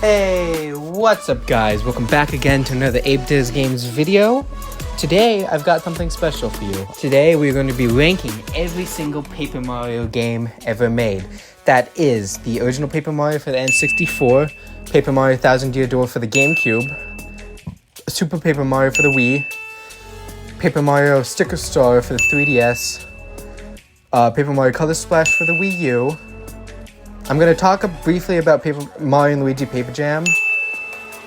Hey, what's up guys? Welcome back again to another Abe Diz Games video. Today, I've got something special for you. Today, we're going to be ranking every single Paper Mario game ever made. That is the original Paper Mario for the N64, Paper Mario Thousand Year Door for the GameCube, Super Paper Mario for the Wii, Paper Mario Sticker Star for the 3DS, Paper Mario Color Splash for the Wii U. I'm going to talk briefly about Paper Mario & Luigi Paper Jam,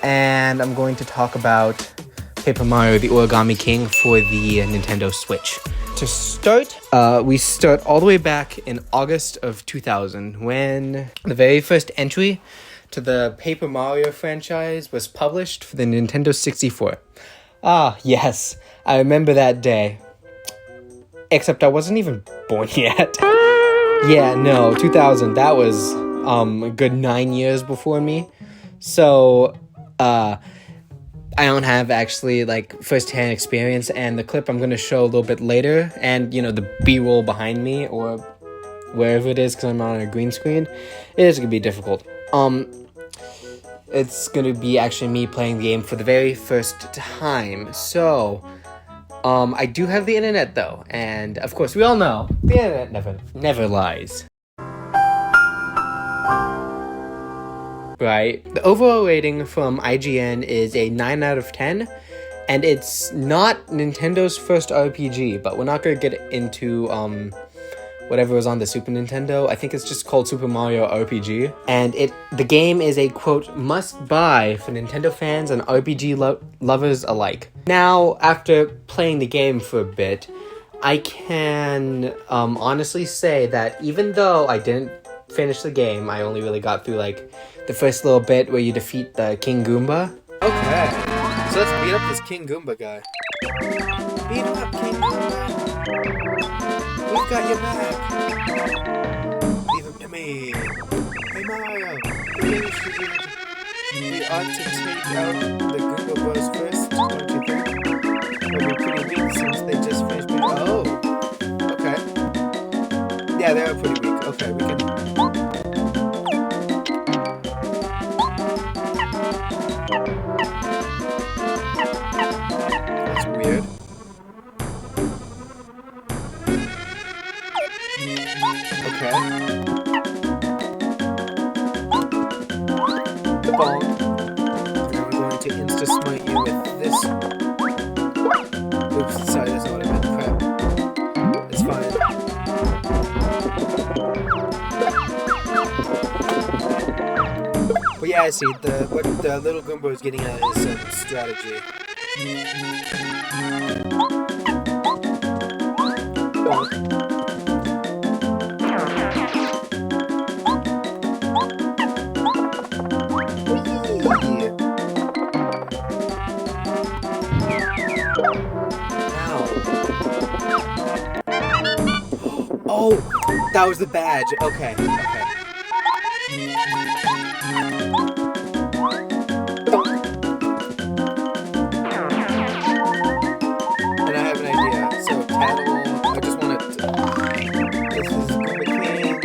and I'm going to talk about Paper Mario The Origami King for the Nintendo Switch. To start, we start all the way back in August of 2000, when the very first entry to the Paper Mario franchise was published for the Nintendo 64. Ah, yes, I remember that day. Except I wasn't even born yet. Yeah, no, 2000, that was a good 9 years before me. So, I don't have actually like first-hand experience, and the clip I'm going to show a little bit later, and you know, the B-roll behind me or wherever it is, because I'm on a green screen, it is going to be difficult. It's going to be actually me playing the game for the very first time. So, I do have the internet though, and of course we all know the internet never lies. Right, the overall rating from IGN is a 9 out of 10, and it's not Nintendo's first RPG, but we're not going to get into whatever was on the Super Nintendo. I think it's just called Super Mario RPG, and the game is a quote must-buy for Nintendo fans and RPG lovers alike. Now, after playing the game for a bit, I can honestly say that even though I didn't finish the game, I only really got through like the first little bit where you defeat the King Goomba. Okay, so let's beat up this King Goomba guy. Beat him up, King Goomba. We've got your back. Leave him to me. Hey Mario, we ought to take out the Goomba Bros first, don't you think? They'll be pretty weak since they just finished being... Oh, okay. Yeah, they are pretty weak. Okay, we can... That's weird. Okay. Bonk. Now I'm going to insta-smite you with this. Oops, sorry, that's not what I meant. Crap. It's fine. But yeah, I see. What the little Goomba is getting at is some strategy. Bonk. Oh, that was the badge. Okay, okay. And I have an idea. So, Tattle, I just want to... This is Goomba King.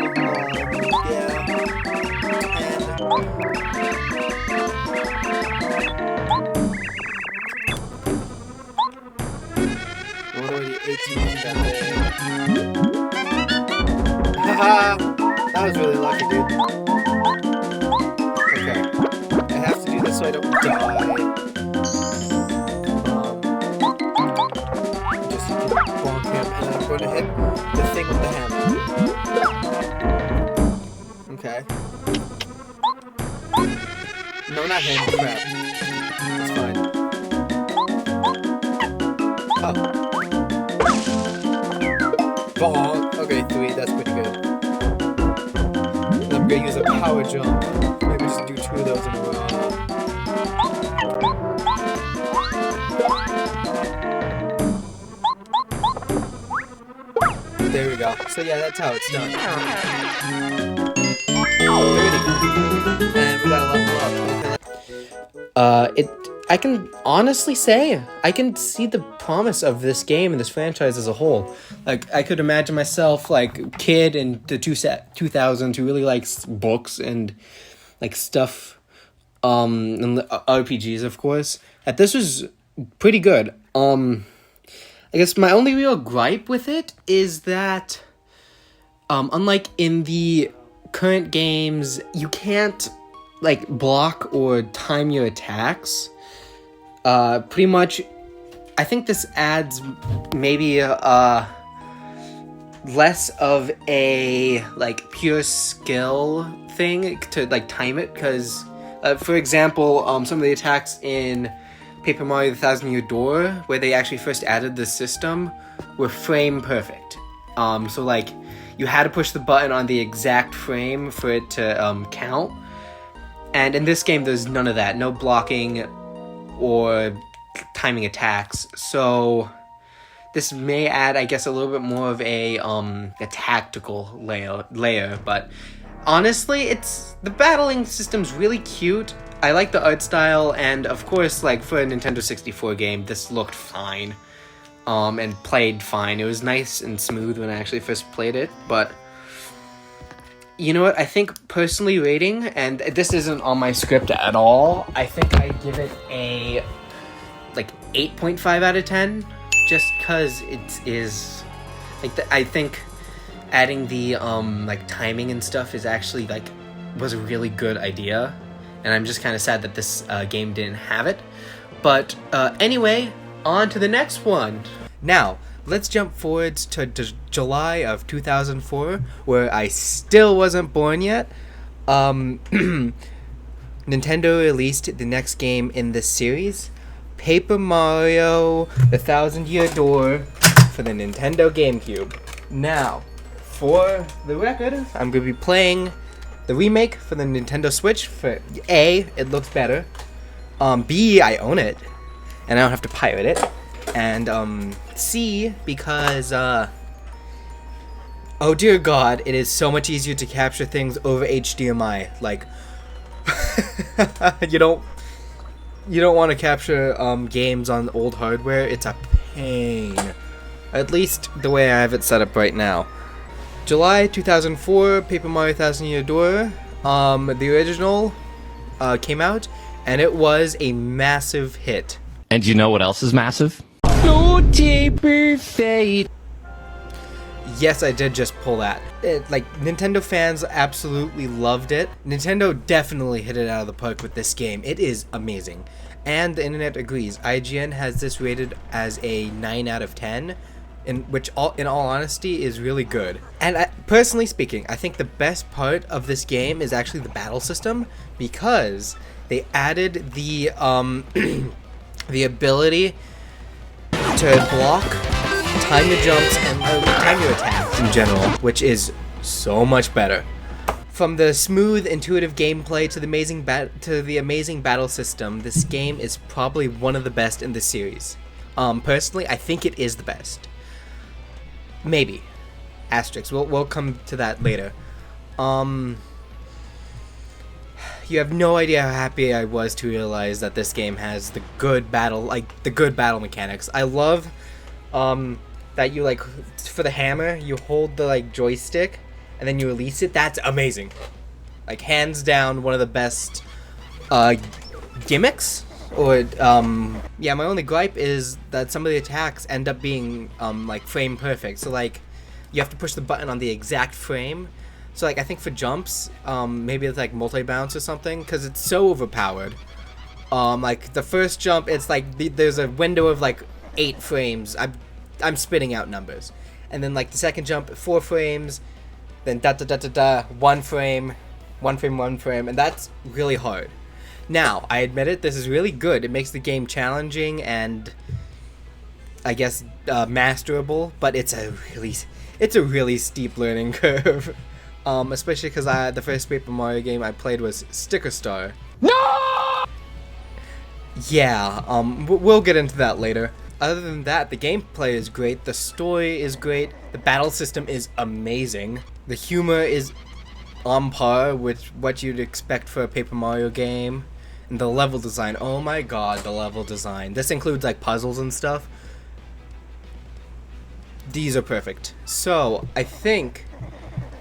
Yeah. And... What are the 18 that day? Haha! That was really lucky, dude. Okay. I have to do this so I don't die. Just so you can bonk him, and then I'm going to hit the thing with the hammer. Okay. No, not him. Crap. It's fine. Oh. Bonk. Okay, 3. That's pretty good. I'm gonna use a power jump. Maybe just do 2 of those in a row. There we go. So yeah, that's how it's done. 30. And we gotta level up. Okay. I can honestly say, I can see the promise of this game and this franchise as a whole. Like, I could imagine myself, like, kid in the 2000s who really likes books and, like, stuff and the RPGs, of course, that this was pretty good. I guess my only real gripe with it is that, unlike in the current games, you can't, like, block or time your attacks. Pretty much, I think this adds maybe, less of a, like, pure skill thing to, like, time it, because, for example, some of the attacks in Paper Mario: The Thousand Year Door, where they actually first added the system, were frame perfect. So, like, you had to push the button on the exact frame for it to, count, and in this game, there's none of that. No blocking or timing attacks, so this may add, I guess, a little bit more of a tactical layer, but honestly, the battling system's really cute. I like the art style, and of course, like, for a Nintendo 64 game, this looked fine, and played fine. It was nice and smooth when I actually first played it, but you know what, I think personally rating, and this isn't on my script at all, I think I give it a, like, 8.5 out of 10, just because it is, like, I think adding the, like, timing and stuff is actually, like, was a really good idea, and I'm just kind of sad that this game didn't have it. But anyway, on to the next one. Now, let's jump forwards to July of 2004, where I still wasn't born yet. Nintendo released the next game in this series, Paper Mario: The Thousand Year Door, for the Nintendo GameCube. Now, for the record, I'm going to be playing the remake for the Nintendo Switch. For A, it looks better. B, I own it, and I don't have to pirate it. And C, because oh dear God, it is so much easier to capture things over HDMI. Like, you don't want to capture games on old hardware. It's a pain. At least the way I have it set up right now. July 2004, Paper Mario: Thousand Year Door. The original came out, and it was a massive hit. And you know what else is massive? No taper fate. Yes, I did just pull that. Like, Nintendo fans absolutely loved it. Nintendo definitely hit it out of the park with this game. It is amazing. And the internet agrees. IGN has this rated as a 9 out of 10, which, in all honesty, is really good. And personally speaking, I think the best part of this game is actually the battle system, because they added the the ability to block, time your jumps, and time your attacks in general, which is so much better. From the smooth, intuitive gameplay to the amazing battle system, this game is probably one of the best in the series. Personally, I think it is the best. Maybe. Asterisk. We'll come to that later. You have no idea how happy I was to realize that this game has the good battle mechanics. I love that you, like, for the hammer, you hold the, like, joystick and then you release it. That's amazing. Like, hands down, one of the best gimmicks. Or yeah, my only gripe is that some of the attacks end up being like, frame perfect. So, like, you have to push the button on the exact frame. So, like, I think for jumps, maybe it's like multi-bounce or something, because it's so overpowered. Like, the first jump, it's like there's a window of like 8 frames. I'm spitting out numbers, and then, like, the second jump, 4 frames, then 1 frame, and that's really hard. Now, I admit it, this is really good. It makes the game challenging and, I guess, masterable, but it's a really steep learning curve. Especially because the first Paper Mario game I played was Sticker Star. No! Yeah, we'll get into that later. Other than that, the gameplay is great, the story is great, the battle system is amazing, the humor is on par with what you'd expect for a Paper Mario game, and the level design, oh my god, the level design. This includes, like, puzzles and stuff. These are perfect. So, I think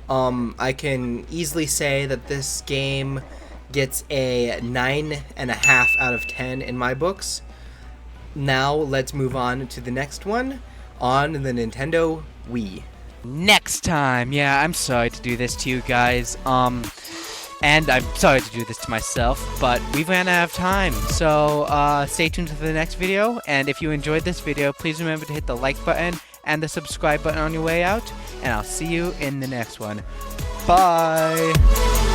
I can easily say that this game gets a 9.5 out of 10 in my books. Now let's move on to the next one on the Nintendo Wii. Next time, yeah, I'm sorry to do this to you guys, and I'm sorry to do this to myself, but we ran out of time, so stay tuned for the next video, and if you enjoyed this video, please remember to hit the like button and the subscribe button on your way out, and I'll see you in the next one. Bye!